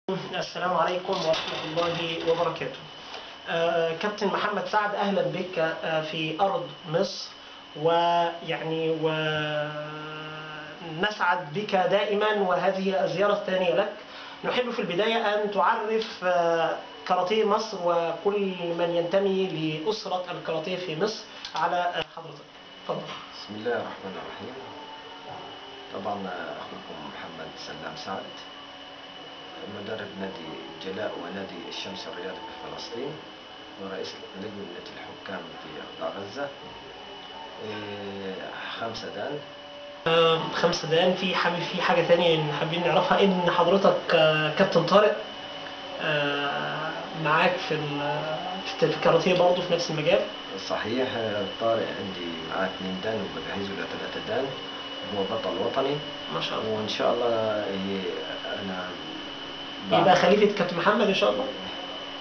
السلام عليكم ورحمة الله وبركاته. كابتن محمد سعد، أهلا بك في أرض مصر، ونسعد بك دائما، وهذه الزيارة الثانية لك. نحب في البداية أن تعرف كاراتيه مصر وكل من ينتمي لأسرة الكاراتيه في مصر على حضرتك. تفضل. بسم الله الرحمن الرحيم. طبعا أخوكم محمد سلام سعد، مدرب نادي جلاء ونادي الشمس الرياضي في فلسطين، ورئيس لجنة الحكام في قطاع غزة. 5 دان. 5 دان. في حاجة تانية حابين نعرفها، إن حضرتك كابتن طارق معاك في الكاراتيه برضه في نفس المجال. صحيح، طارق عندي معاه 2 دان وبجهزه ل 3 دان. هو بطل وطني ما شاء الله، وإن شاء الله أنا يبقى خليفة كابتن محمد إن شاء الله.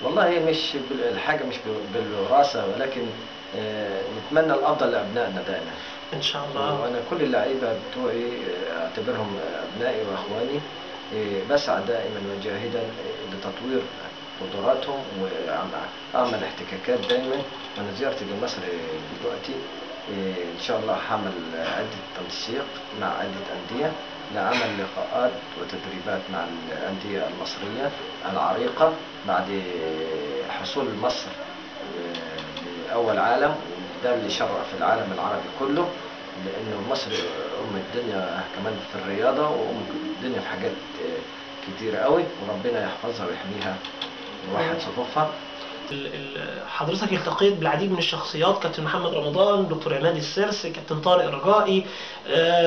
والله مش الحاجة مش بالوراثة، ولكن نتمنى الأفضل لأبنائنا دائما إن شاء الله. وأنا كل اللعيبة بتوعي أعتبرهم أبنائي وأخواني. بسعى دائما وجاهدا لتطوير قدراتهم وأعمل احتكاكات دائما. وأنا زيارتي لمصر دلوقتي إن شاء الله هعمل عدة تنسيق مع عدة أندية لعمل لقاءات وتدريبات مع الأندية المصرية العريقة بعد حصول مصر لأول عالم، وده اللي شرف العالم العربي كله، لأنه مصر الدنيا كمان في الرياضة الدنيا في حاجات كتيرة قوي، وربنا يحفظها ويحميها ويوحد صفوفها. حضرتك التقيت بالعديد من الشخصيات، كابتن محمد رمضان، دكتور عماد السرس، كابتن طارق رجائي.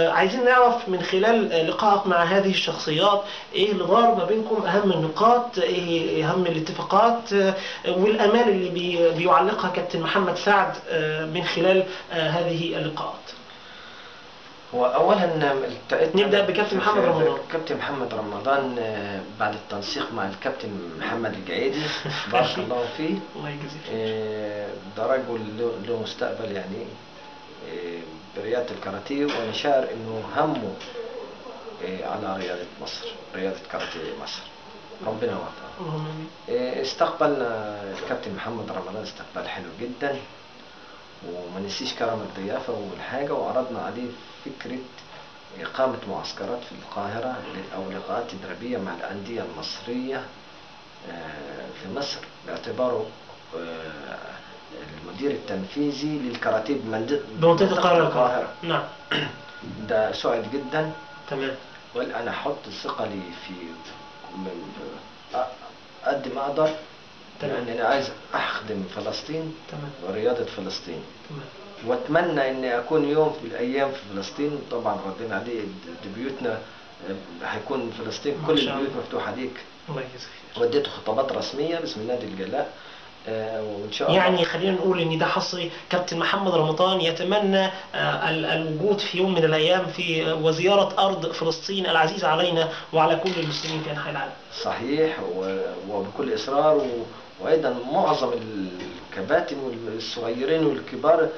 عايزين نعرف من خلال لقائك مع هذه الشخصيات ايه اللي دار ما بينكم، اهم النقاط، ايه اهم الاتفاقات والامال اللي بيعلقها كابتن محمد سعد من خلال هذه اللقاءات. هو اولا نبدا بكابتن محمد رمضان. كابتن محمد رمضان بعد التنسيق مع الكابتن محمد الجعيدي بارك الله فيه، الله يجزيه. ده رجل له مستقبل يعني برياضة الكاراتيه، وانا شاعر انه همه على رياضة مصر، رياضة كاراتيه مصر. ربنا يوفقه. استقبلنا الكابتن محمد رمضان استقبال حلو جدا، وما نسيش كرم الضيافة والحاجة، وعرضنا عليه فكرة إقامة معسكرات في القاهرة أو لقاءات تدريبية مع الأندية المصرية في مصر، باعتباره المدير التنفيذي للكاراتيه بمنطقة القاهرة. نعم. ده سعد جدا. تمام. وقال أنا أحط ثقلي في قد ما أقدر، لأن أنا عايز أخدم فلسطين. تمام. ورياضة فلسطين. تمام. واتمنى اني اكون يوم في الايام في فلسطين. طبعا ردينا عليه بيوتنا هيكون فلسطين كل البيوت مفتوحه ليك. الله يجزيك. وديته خطابات رسميه باسم نادي الجلاء، وان شاء الله يعني خلينا نقول ان ده حصري. كابتن محمد رمضان يتمنى الوجود في يوم من الايام في وزياره ارض فلسطين العزيزه علينا وعلى كل المسلمين في انحاء العالم. صحيح، وبكل اصرار. وايضا معظم الكباتن والصغيرين والكبار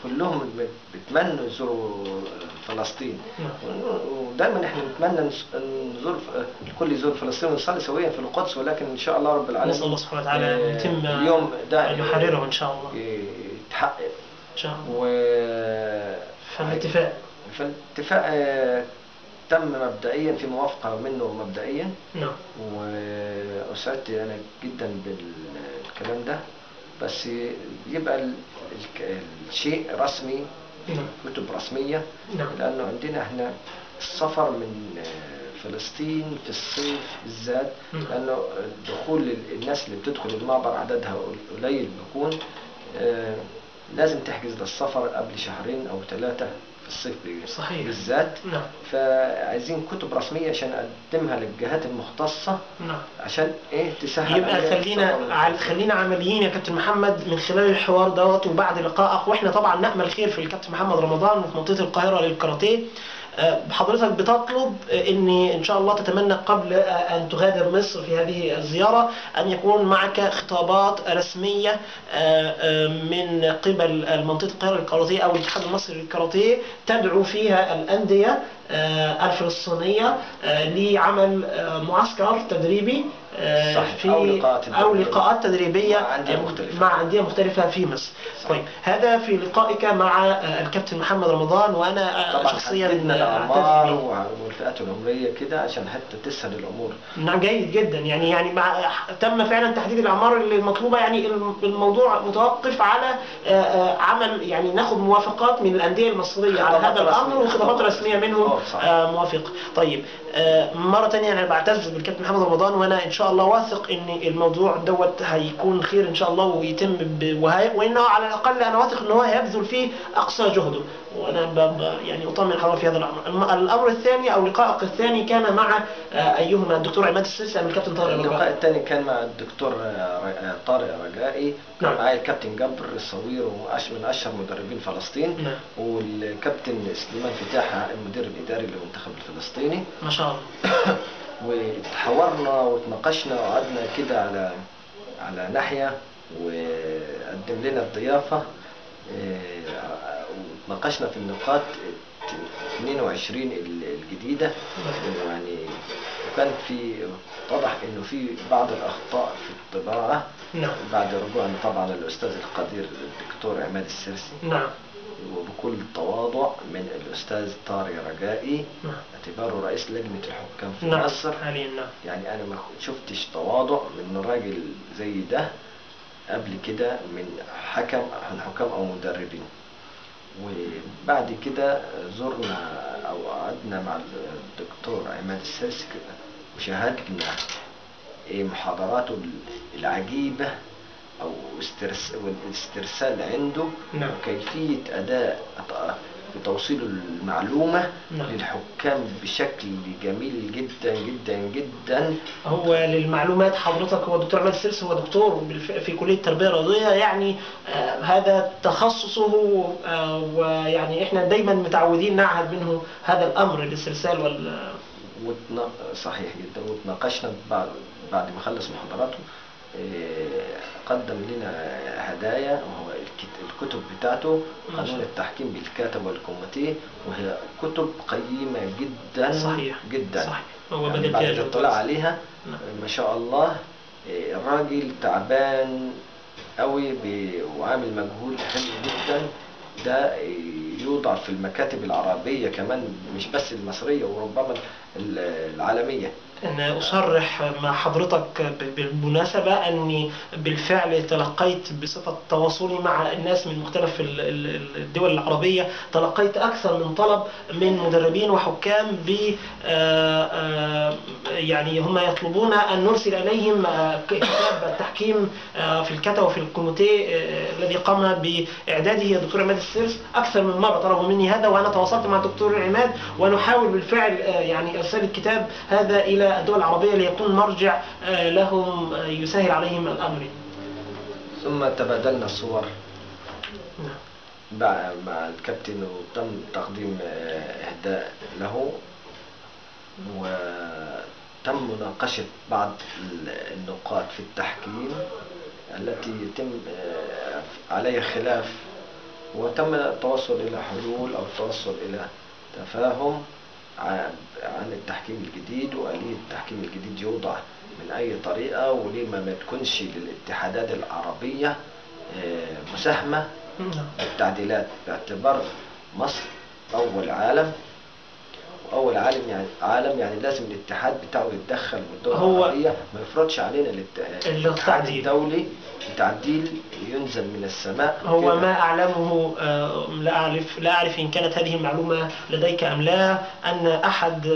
كلهم بيتمنوا يزوروا فلسطين. ودايما احنا نتمنى نزور الكل يزور فلسطين ونصلي سويا في القدس، ولكن ان شاء الله رب العالمين نسال الله سبحانه وتعالى ان يتم اليوم ده يحرره ان شاء الله، يتحقق ان شاء الله. فالاتفاق تم مبدئيا في موافقه منه مبدئيا. نعم. واسعدت انا جدا بالكلام ده، بس يبقى الشيء رسمي، كتب رسمية. نعم. لأنه عندنا احنا السفر من فلسطين في الصيف بالذات، لأنه دخول الناس اللي بتدخل المعبر عددها قليل بيكون، لازم تحجز للسفر قبل 2 أو 3 في الصيف صحيح. بالذات. نعم. فعايزين كتب رسمية عشان نقدمها للجهات المختصة. نعم. عشان تسهل. يبقى خلينا عمليين يا كابتن محمد من خلال الحوار دوت وبعد لقائك، واحنا طبعا نأمل خير في الكابتن محمد رمضان وفي منطقة القاهرة للكاراتيه. حضرتك بتطلب ان شاء الله تتمنى قبل ان تغادر مصر في هذه الزيارة ان يكون معك خطابات رسمية من قبل منطقة القاهرة للكاراتيه او الاتحاد المصري للكاراتيه تدعو فيها الأندية الفلسطينية لعمل معسكر تدريبي صحيح. أو لقاءات تدريبية مع أندية مختلفة في مصر. طيب هذا في لقائك مع الكابتن محمد رمضان، وأنا شخصيا الأعمار والفئات العمرية كده عشان حتى تسهل الأمور. نعم جيد جدا. يعني تم فعلا تحديد الأعمار المطلوبة. يعني الموضوع متوقف على عمل، يعني ناخد موافقات من الأندية المصرية على هذا الأمر وخطابات رسمية منهم موافقة. طيب مرة تانية أنا بعتز بالكابتن محمد رمضان، وأنا إن شاء الله واثق إن الموضوع دوت هيكون خير إن شاء الله ويتم وإنه على الأقل أنا واثق إن هو هيبذل فيه أقصى جهده، وأنا يعني أطمن حضرتك في هذا الأمر. الأمر الثاني أو لقائك الثاني كان مع أيهما؟ الدكتور عماد السرسي أم الكابتن طارق رجائي؟ اللقاء الثاني كان مع الدكتور طارق رجائي، كان معايا الكابتن جبر الصوير من أشهر مدربين فلسطين، والكابتن سليمان فتاحة المدير الإداري للمنتخب الفلسطيني. ما شاء الله. وتحاورنا وتناقشنا وقعدنا كده على ناحية، وقدم لنا الضيافة وتناقشنا في النقاط 22 الجديدة. يعني كان اتضح انه في بعض الاخطاء في الطباعة بعد رجوعنا طبعا للاستاذ القدير الدكتور عماد السرسي، وبكل تواضع من الأستاذ طارق رجائي اعتباره رئيس لجنة الحكام في مصر. يعني أنا ما شفتش تواضع من راجل زي ده قبل كده من حكام أو مدربين. وبعد كده زرنا أو قعدنا مع الدكتور عماد السرسي وشاهدنا محاضراته العجيبة أو الاسترسال عنده، وكيفية أداء بتوصيل المعلومة للحكام بشكل جميل جدا جدا جدا. هو للمعلومات حضرتك هو الدكتور عماد السرسي هو دكتور في كلية التربية الرياضية، يعني هذا تخصصه، ويعني احنا دايما متعودين نعهد منه هذا الأمر الاسترسال صحيح جدا. وتناقشنا بعد ما خلص محاضراته قدم لنا هدايا، وهو الكتب بتاعته قانون التحكيم بالكاتب والكوميتيه، وهي كتب قيمة جدا. صحيح جدا. صحيح. هو يعني بعد الاطلاع عليها ما شاء الله الراجل تعبان قوي وعامل مجهود حلو جدا، ده يوضع في المكاتب العربية كمان، مش بس المصرية وربما العالمية. أنا أصرح مع حضرتك بالمناسبة أني بالفعل تلقيت بصفة تواصلي مع الناس من مختلف الدول العربية، تلقيت أكثر من طلب من مدربين وحكام يعني هم يطلبون أن نرسل إليهم كتاب التحكيم في الكاتا وفي الكوميتيه الذي قام بإعداده الدكتور عماد السرس. أكثر من مرة طلبوا مني هذا، وأنا تواصلت مع الدكتور عماد ونحاول بالفعل يعني إرسال الكتاب هذا إلى الدول العربية ليكون مرجع لهم يسهل عليهم الأمر. ثم تبادلنا الصور مع الكابتن، وتم تقديم إهداء له، وتم مناقشة بعض النقاط في التحكيم التي يتم عليها خلاف، وتم التوصل إلى حلول أو التوصل إلى تفاهم عن التحكيم الجديد، وآلية التحكيم الجديد يوضع من أي طريقة، وليه ما تكونش للاتحادات العربية مساهمة بالتعديلات، باعتبار مصر أول عالم، وأول عالم يعني لازم الاتحاد بتاعه يتدخل، والدول العربية ما يفرضش علينا الاتحاد الدولي تعديل ينزل من السماء. هو ما أعلمه لا أعرف إن كانت هذه المعلومة لديك أم لا، أن أحد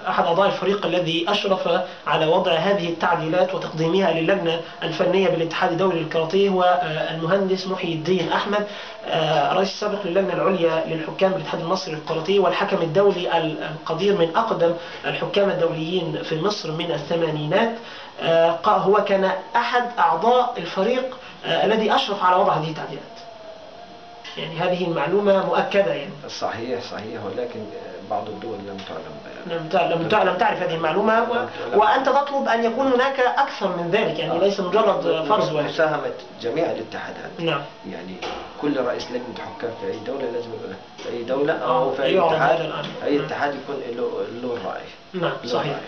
أعضاء الفريق الذي أشرف على وضع هذه التعديلات وتقديمها للجنة الفنية بالاتحاد الدولي للكاراتيه هو المهندس محي الدين أحمد، رئيس السابق للجنة العليا للحكام بالاتحاد المصري للكاراتيه، والحكم الدولي القدير من أقدم الحكام الدوليين في مصر من الثمانينات. هو كان أحد أعضاء الفريق الذي أشرف على وضع هذه التعديلات. يعني هذه المعلومة مؤكدة يعني. صحيح، ولكن بعض الدول لم تعلم لم تعرف هذه المعلومة وأنت تطلب أن يكون هناك أكثر من ذلك، يعني ليس مجرد فرز واحد. مساهمة جميع الاتحادات. نعم. يعني كل رئيس لجنة حكام في أي دولة لازم في أي دولة أو في أي يعرض اتحاد، هذا الأمر. أي اتحاد يكون له الرأي. نعم صحيح.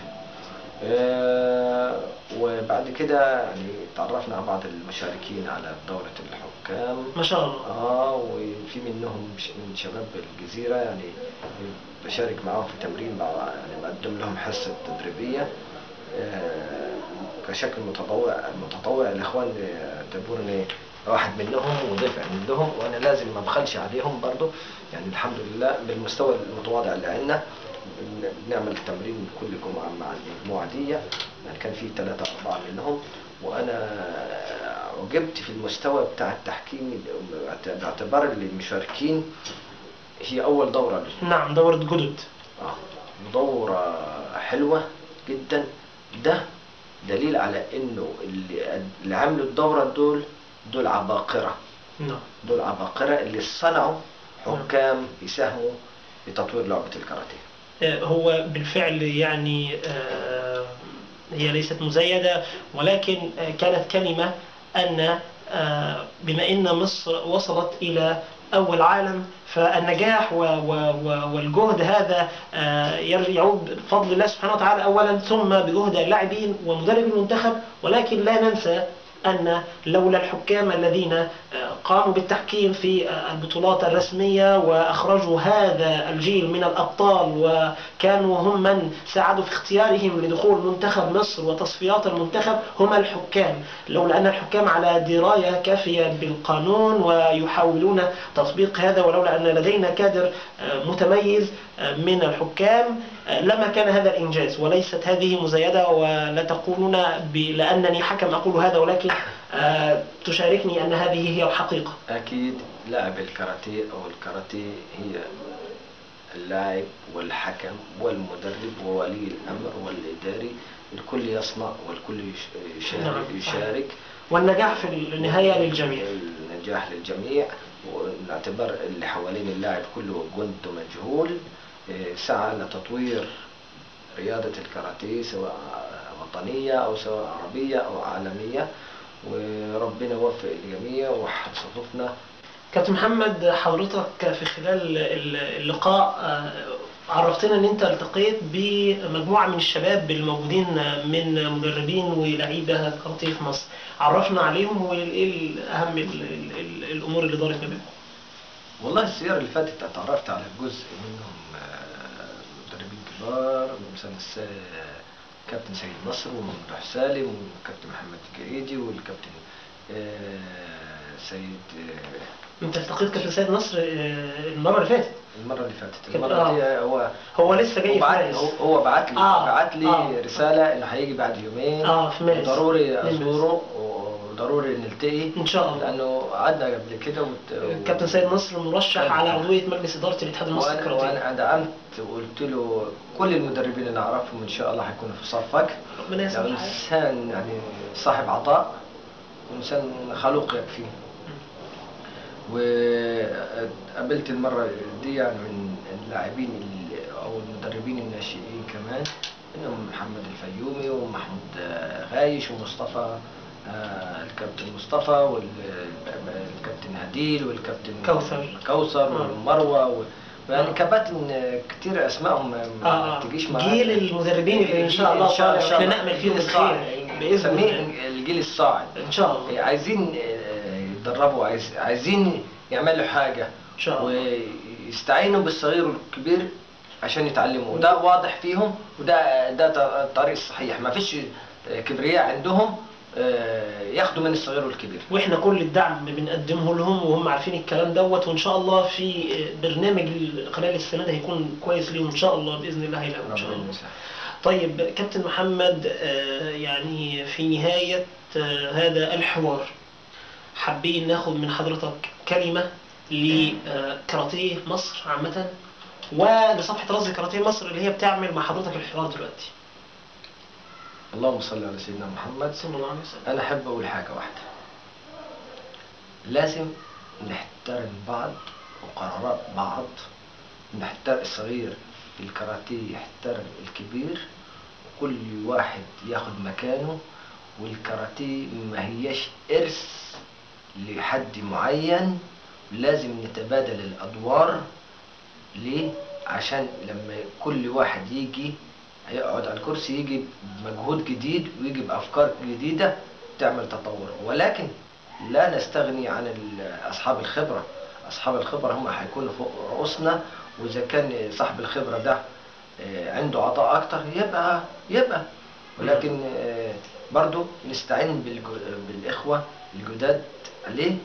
وبعد كده يعني تعرفنا على بعض المشاركين على دورة الحكام ما شاء الله. وفي منهم من شباب الجزيرة، يعني بشارك معاهم في تمرين، يعني بقدم لهم حصة تدريبية كشكل متطوع. الإخوان اعتبروني واحد منهم وضيف عندهم، وأنا لازم ما بخلش عليهم برضو. يعني الحمد لله بالمستوى المتواضع اللي عندنا بنعمل تمرين كل جمعة مع المجموعة دي، يعني كان في 3 أو 4 منهم، وأنا عجبت في المستوى بتاع التحكيم باعتبار المشاركين هي أول دورة لهم. نعم دورة جدد. دورة حلوة جدا. ده دليل على إنه اللي عملوا الدورة دول عباقرة. نعم. دول عباقرة اللي صنعوا حكام يساهموا في تطوير لعبة الكاراتيه. هو بالفعل يعني هي ليست مزيدة، ولكن كانت كلمة أن بما أن مصر وصلت إلى أول عالم، فالنجاح والجهد هذا يعود بفضل الله سبحانه وتعالى أولا، ثم بجهد اللاعبين ومدرب المنتخب. ولكن لا ننسى أن لولا الحكام الذين قاموا بالتحكيم في البطولات الرسمية وأخرجوا هذا الجيل من الأبطال، وكانوا هم من ساعدوا في اختيارهم لدخول منتخب مصر وتصفيات المنتخب، هم الحكام. لولا أن الحكام على دراية كافية بالقانون ويحاولون تطبيق هذا، ولولا أن لدينا كادر متميز من الحكام، لما كان هذا الإنجاز. وليست هذه مزايدة، ولا تقولون لأنني حكم أقول هذا، ولكن تشاركني أن هذه هي الحقيقة. أكيد لاعب الكاراتيه أو الكاراتيه هي اللاعب والحكم والمدرب وولي الأمر والإداري، الكل يصنع والكل يشارك، والنجاح في النهاية للجميع. النجاح للجميع، ونعتبر اللي حوالين اللاعب كله جند مجهول سعى لتطوير رياضة الكاراتيه سواء وطنية أو سواء عربية أو عالمية، وربنا يوفق الجميع ووحد صفوفنا. كابتن محمد، حضرتك في خلال اللقاء عرفتنا ان انت التقيت بمجموعة من الشباب الموجودين من مدربين ولاعيبة كاراتيه في مصر. عرفنا عليهم وايه اهم الامور اللي دارت ما بينهم. والله السيارة اللي فاتت اتعرفت على جزء منهم مدربين كبار، مثلا كابتن سيد نصر وممدوح سالم والكابتن محمد الجريدي والكابتن سيد. انت التقيت كابتن سيد نصر المرة اللي فاتت؟ المرة دي هو لسه جاي في مارس. هو بعت لي رسالة انه هيجي بعد يومين في مارس، ضروري ازوره وضروري نلتقي ان شاء الله، لانه قعدنا قبل كده. كابتن سيد نصر مرشح على عضوية مجلس إدارة الاتحاد المصري للكاراتيه. وانا دعمت وقلت له كل المدربين اللي اعرفهم ان شاء الله هيكونوا في صفك. ربنا يسمح. انسان يعني صاحب عطاء وانسان خلوق يكفي. وقابلت المرة دي يعني من اللاعبين أو المدربين الناشئين كمان، إنهم محمد الفيومي ومحمود غايش ومصطفى الكابتن مصطفى والكابتن هديل والكابتن كوثر ومروة يعني كباتن كتير أسمائهم ما تجيش معانا. جيل المدربين اللي إن شاء الله احنا نأمل فيهم الخير بإذن الله، الجيل الصاعد إن شاء الله. عايزين يتدربوا، عايزين يعملوا حاجة إن شاء الله، ويستعينوا بالصغير والكبير عشان يتعلموا. وده واضح فيهم، وده الطريق الصحيح. ما فيش كبرياء عندهم، ياخدوا من الصغير والكبير. واحنا كل الدعم بنقدمه لهم وهم عارفين الكلام دوت، وان شاء الله في برنامج خلال السنه ده هيكون كويس ليهم ان شاء الله باذن الله هيلاقوا ان شاء الله. طيب كابتن محمد، يعني في نهايه هذا الحوار حابين ناخد من حضرتك كلمه لكاراتيه مصر عامه ولصفحه رز كاراتيه مصر اللي هي بتعمل مع حضرتك الحوار دلوقتي. اللهم صل على سيدنا محمد صلى الله عليه وسلم. أنا أحب أقول حاجة واحدة، لازم نحترم بعض وقرارات بعض، نحترم الصغير الكاراتيه يحترم الكبير، وكل واحد ياخد مكانه، والكاراتيه ما هيش إرث لحد معين، لازم نتبادل الأدوار. ليه؟ عشان لما كل واحد يجي هيقعد على الكرسي يجي بمجهود جديد ويجي بأفكار جديدة تعمل تطور، ولكن لا نستغني عن أصحاب الخبرة. أصحاب الخبرة هم هيكونوا فوق رؤوسنا، وإذا كان صاحب الخبرة ده عنده عطاء أكتر يبقى ولكن برضو نستعين بالإخوة الجداد. ليه؟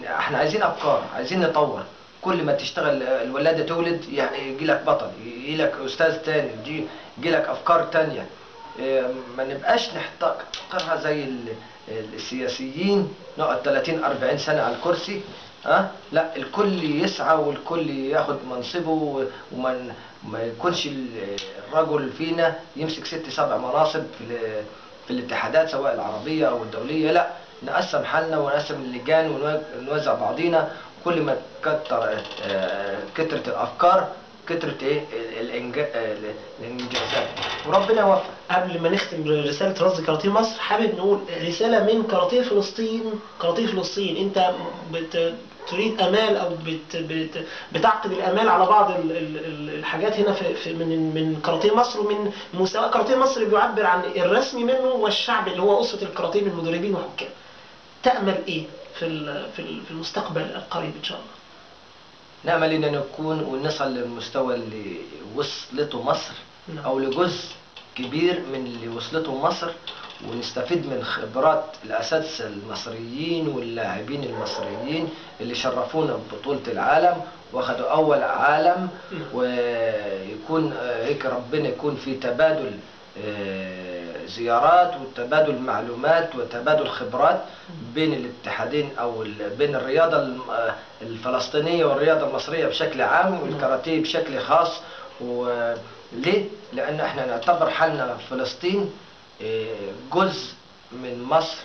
احنا عايزين أفكار، عايزين نطور. كل ما تشتغل الولادة تولد يجي لك بطل، يجي لك أستاذ تاني، يجي لك أفكار تانية. ما نبقاش نحتقرها زي السياسيين، نقعد 30-40 سنة على الكرسي. لا، الكل يسعى والكل ياخد منصبه، ما يكونش الرجل فينا يمسك 6-7 مناصب في الاتحادات سواء العربية أو الدولية. لا، نقسم حالنا ونقسم اللجان ونوزع بعضينا. كل ما كترت الأفكار كترت الإنجازات، وربنا يوفق. قبل ما نختم رسالة رصد كاراتيه مصر، حابب نقول رسالة من كاراتيه فلسطين. كاراتيه فلسطين، انت تريد امال او بتعقد الامال على بعض الحاجات هنا في من كاراتيه مصر، ومن مستوى كاراتيه مصر بيعبر عن الرسمي منه والشعب اللي هو اسرة الكاراتيه من مدربين وحكام. تأمل ايه في المستقبل القريب ان شاء الله؟ نأمل ان نكون ونصل للمستوى اللي وصلته مصر، او لجزء كبير من اللي وصلته مصر، ونستفيد من خبرات الأساتذة المصريين واللاعبين المصريين اللي شرفونا ببطولة العالم واخدوا أول عالم. ويكون هيك ربنا يكون في تبادل زيارات وتبادل معلومات وتبادل خبرات بين الاتحادين، أو بين الرياضة الفلسطينية والرياضة المصرية بشكل عام، والكاراتيه بشكل خاص. وليه؟ لأن احنا نعتبر حالنا في فلسطين جزء من مصر،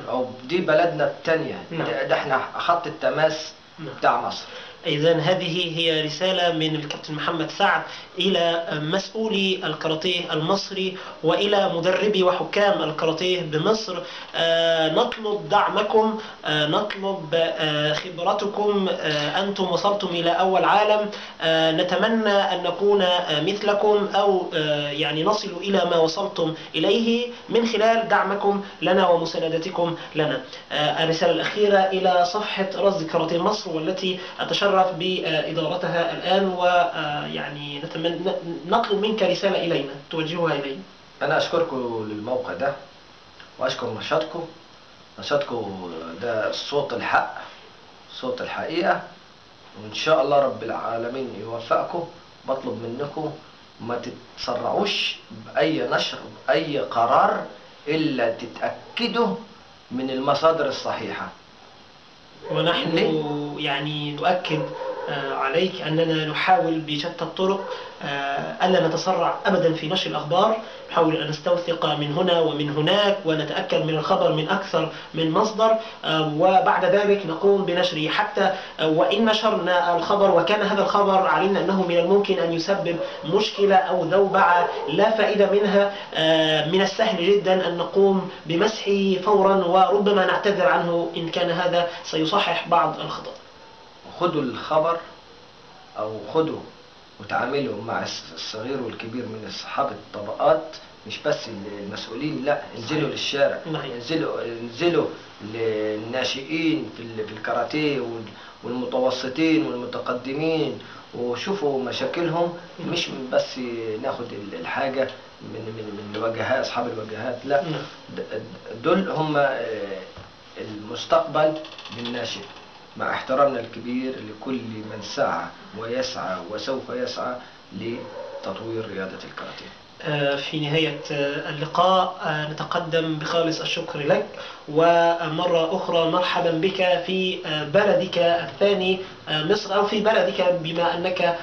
او دي بلدنا الثانيه. ده احنا خط التماس بتاع مصر. إذا هذه هي رسالة من الكابتن محمد سعد إلى مسؤولي الكاراتيه المصري وإلى مدربي وحكام الكاراتيه بمصر. نطلب دعمكم، نطلب خبرتكم. أنتم وصلتم إلى أول عالم، نتمنى أن نكون مثلكم، أو يعني نصل إلى ما وصلتم إليه من خلال دعمكم لنا ومساندتكم لنا. الرسالة الأخيرة إلى صفحة رصد كاراتيه مصر، والتي أتشرف بإدارتها الآن، ويعني نطلب منك رسالة إلينا توجهها إلينا. أنا أشكركم للموقع ده، وأشكر نشاطكم ده صوت الحق، صوت الحقيقة، وإن شاء الله رب العالمين يوفقكم. بطلب منكم ما تتسرعوش بأي نشر بأي قرار إلا تتأكدوا من المصادر الصحيحة. ونحن يعني نؤكد عليك أننا نحاول بشتى الطرق ألا نتسرع أبدا في نشر الأخبار. نحاول أن نستوثق من هنا ومن هناك، ونتأكد من الخبر من أكثر من مصدر، وبعد ذلك نقوم بنشره. حتى وإن نشرنا الخبر وكان هذا الخبر علمنا أنه من الممكن أن يسبب مشكلة أو ذوبعة لا فائدة منها، من السهل جدا أن نقوم بمسحه فورا، وربما نعتذر عنه إن كان هذا سيصحح بعض الخطأ. خدوا الخبر، أو خدوا وتعاملوا مع الصغير والكبير من أصحاب الطبقات، مش بس المسؤولين. لا، انزلوا للشارع، انزلوا للناشئين في الكاراتيه والمتوسطين والمتقدمين، وشوفوا مشاكلهم. مش بس ناخد الحاجة من الوجهات، أصحاب الوجهات. لا، دول هم المستقبل للناشئ، مع احترامنا الكبير لكل من سعى ويسعى وسوف يسعى لتطوير رياضة الكاراتيه. في نهاية اللقاء نتقدم بخالص الشكر لك، ومرة أخرى مرحبا بك في بلدك الثاني مصر أو في بلدك، بما أنك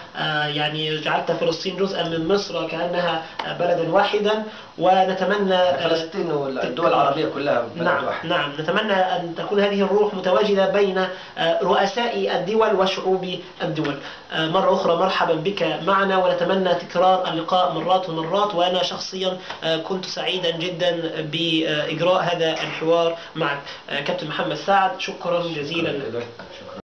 يعني جعلت فلسطين جزءا من مصر كأنها بلدا واحدا، ونتمنى فلسطين والدول العربية كلها بلد نعم واحد. نعم، نتمنى أن تكون هذه الروح متواجدة بين رؤساء الدول وشعوب الدول. مرة أخرى مرحبا بك معنا، ونتمنى تكرار اللقاء مرات ومرات، وأنا شخصيا كنت سعيدا جدا بإجراء هذا الحوار معك. كابتن محمد سعد، شكرا جزيلا لك. شكرا.